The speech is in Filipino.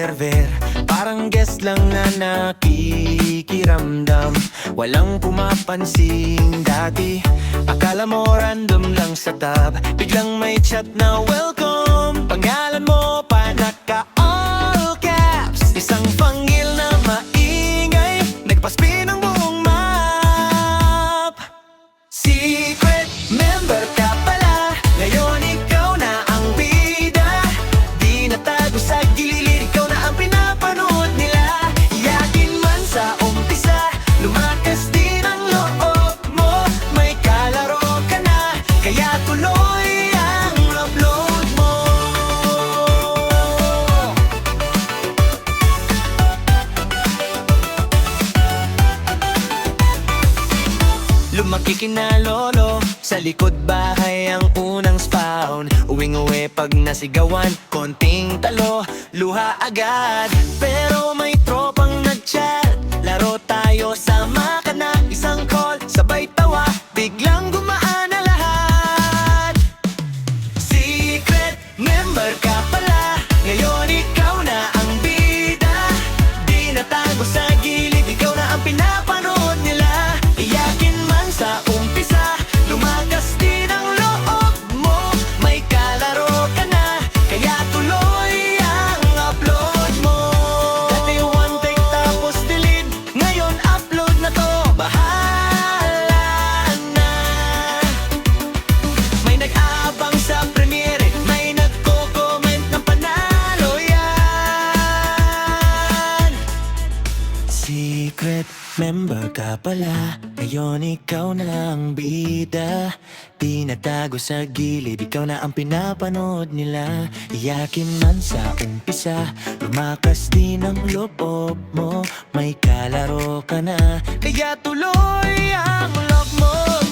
server, parang guest lang na nakikiramdam. Walang pumapansin dati, akala mo random lang sa tab. Biglang may chat na welcome, pangalan mo pa naka all caps. Isang pangil na maingay, nagpaspin ang buong map. Secret member ka pala, ngayon ikaw na ang bida. Di natago sa gilid, ikaw na ang pinapanood nila. Iyakin man sa umpisa, lumakas din ang loob mo. May kalaro ka na, kaya tuloy ang upload mo. Lumaki kina lolo, sa likod bahay ang unang spawn. Uwing-uwi pag nasigawan, konting talo, luha agad. Pero may tropang nag-chat, laro tayo, sama ka na. Isang call, sabay tawa, biglang gumaan na lahat. Secret member ka pala, ngayon ikaw na ang bida. Di natago sa gilid, ikaw na ang pinapanood nila. Iyakin man sa umpisa, lumakas din ang loob mo. May kalaro ka na, kaya tuloy ang upload mo. Dati one take tapos delete, ngayon upload na to, bahala na. May nag-aabang sa premiere, may nagko-comment ng panalo yan. Secret member ka pala, ngayon ikaw na ang bida. Di natago sa gilid, ikaw na ang pinapanood nila. Iyakin man sa umpisa, lumakas din ang loob mo. May kalaro ka na, kaya tuloy ang love mo.